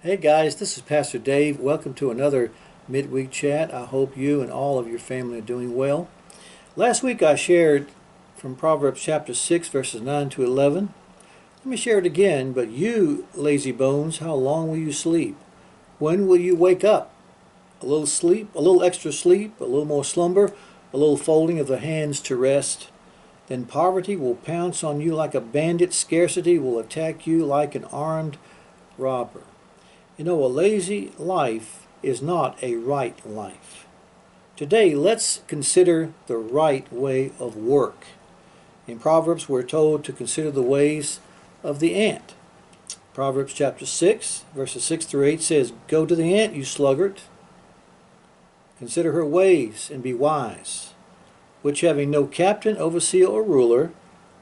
Hey guys, this is Pastor Dave. Welcome to another midweek chat. I hope you and all of your family are doing well. Last week I shared from Proverbs chapter 6 verses 9 to 11. Let me share it again. But you, lazy bones, how long will you sleep? When will you wake up? A little sleep, a little extra sleep, a little more slumber, a little folding of the hands to rest. Then poverty will pounce on you like a bandit. Scarcity will attack you like an armed robber. You know, a lazy life is not a right life. Today, let's consider the right way of work. In Proverbs, we're told to consider the ways of the ant. Proverbs chapter 6, verses 6 through 8 says, "Go to the ant, you sluggard. Consider her ways and be wise, which having no captain, overseer, or ruler,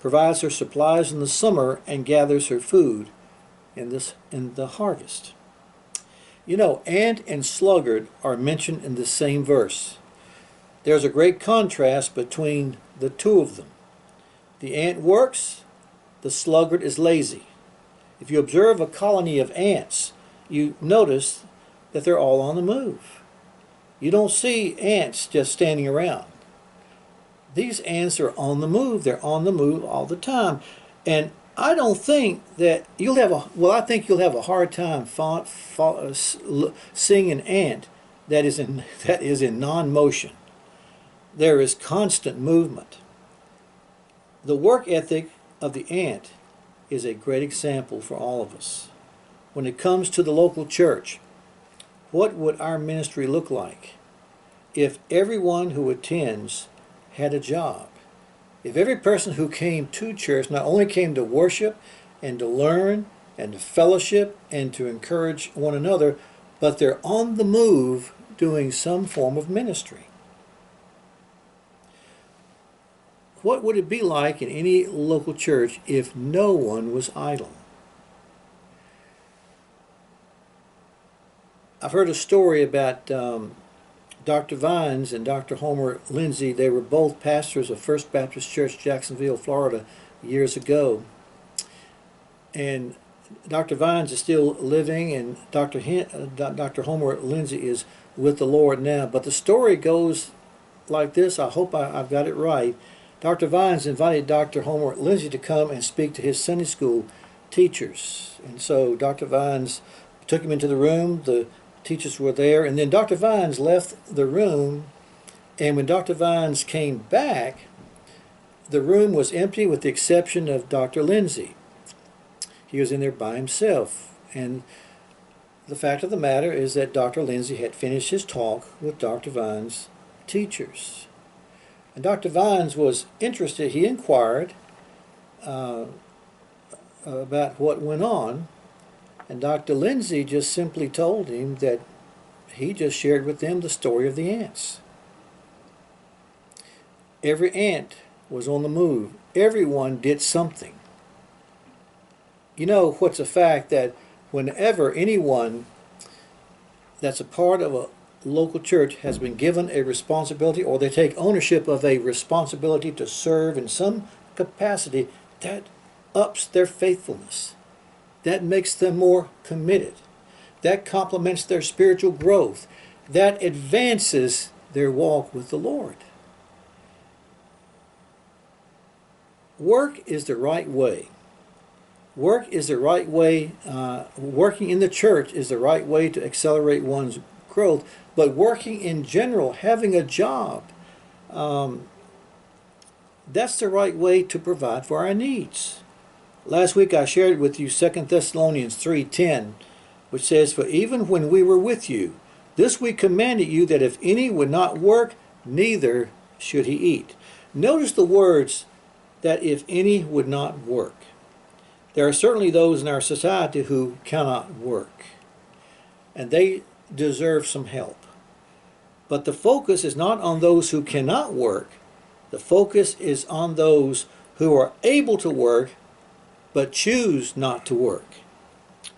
provides her supplies in the summer and gathers her food in the harvest." You know, ant and sluggard are mentioned in the same verse. There's a great contrast between the two of them. The ant works, the sluggard is lazy. If you observe a colony of ants, you notice that they're all on the move. You don't see ants just standing around. These ants are on the move. They're on the move all the time. And I don't think that you'll have I think you'll have a hard time seeing an ant that is in non-motion. There is constant movement. The work ethic of the ant is a great example for all of us. When it comes to the local church, what would our ministry look like if everyone who attends had a job? If every person who came to church not only came to worship and to learn and to fellowship and to encourage one another, but they're on the move doing some form of ministry. What would it be like in any local church if no one was idle? I've heard a story about Dr. Vines and Dr. Homer Lindsay. They were both pastors of First Baptist Church, Jacksonville, Florida, years ago. And Dr. Vines is still living, and Dr. Homer Lindsay is with the Lord now. But the story goes like this. I hope I've got it right. Dr. Vines invited Dr. Homer Lindsay to come and speak to his Sunday school teachers. And so Dr. Vines took him into the room. The teachers were there, and then Dr. Vines left the room, and when Dr. Vines came back, the room was empty with the exception of Dr. Lindsay. He was in there by himself, and the fact of the matter is that Dr. Lindsay had finished his talk with Dr. Vines' teachers. And Dr. Vines was interested. He inquired about what went on, and Dr. Lindsay just simply told him that he just shared with them the story of the ants. Every ant was on the move. Everyone did something. You know what's a fact, that whenever anyone that's a part of a local church has been given a responsibility, or they take ownership of a responsibility to serve in some capacity, that ups their faithfulness. That makes them more committed. That complements their spiritual growth. That advances their walk with the Lord. Work is the right way. Work is the right way. Working in the church is the right way to accelerate one's growth. But working in general, having a job, that's the right way to provide for our needs. Last week I shared with you 2 Thessalonians 3:10, which says, "For even when we were with you, this we commanded you, that if any would not work, neither should he eat." Notice the words, that if any would not work. There are certainly those in our society who cannot work, and they deserve some help. But the focus is not on those who cannot work. The focus is on those who are able to work but choose not to work.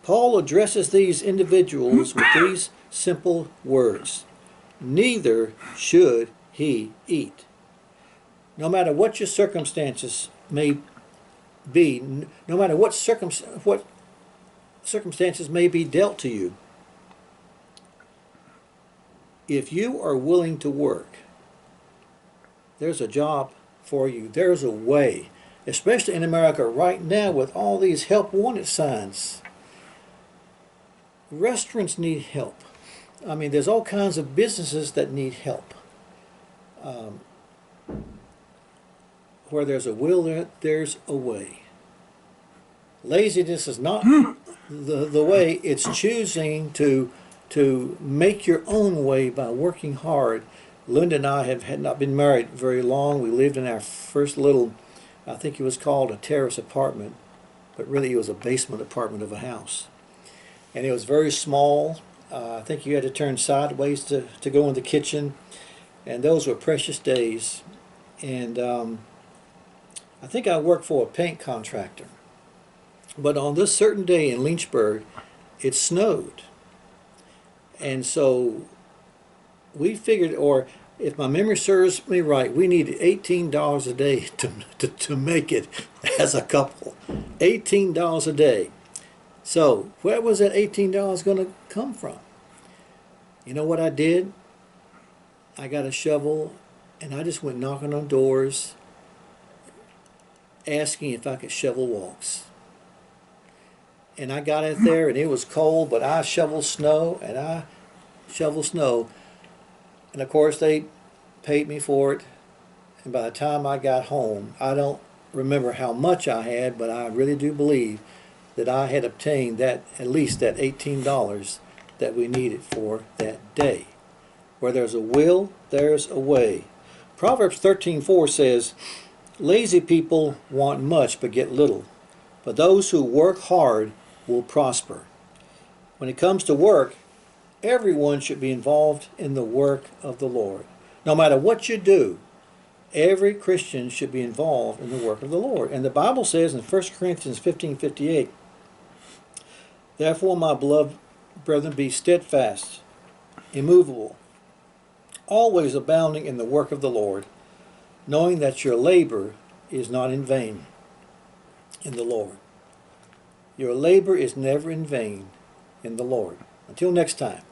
Paul addresses these individuals with these simple words: neither should he eat. No matter what your circumstances may be, no matter what circumstances may be dealt to you. If you are willing to work, there's a job for you. There's a way, especially in America right now with all these help wanted signs. Restaurants need help. I mean, there's all kinds of businesses that need help. Where there's a will, there's a way. Laziness is not the way. It's choosing to make your own way by working hard. Linda and I had not been married very long. We lived in our first little, I think it was called a terrace apartment, but really it was a basement apartment of a house. And it was very small. I think you had to turn sideways to go in the kitchen. And those were precious days. And I think I worked for a paint contractor. But on this certain day in Lynchburg, it snowed. And so we figured, or if my memory serves me right, we needed $18 a day to make it as a couple. $18 a day. So where was that $18 going to come from? You know what I did? I got a shovel and I just went knocking on doors asking if I could shovel walks. And I got out there and it was cold, but I shoveled snow and I shoveled snow. And of course they paid me for it. And by the time I got home, I don't remember how much I had, but I really do believe that I had obtained that, at least that $18 that we needed for that day. Where there's a will, there's a way. Proverbs 13:4 says, lazy people want much but get little, but those who work hard will prosper. When it comes to work, everyone should be involved in the work of the Lord. No matter what you do, every Christian should be involved in the work of the Lord. And the Bible says in 1 Corinthians 15:58, therefore, my beloved brethren, be steadfast, immovable, always abounding in the work of the Lord, knowing that your labor is not in vain in the Lord. Your labor is never in vain in the Lord. Until next time.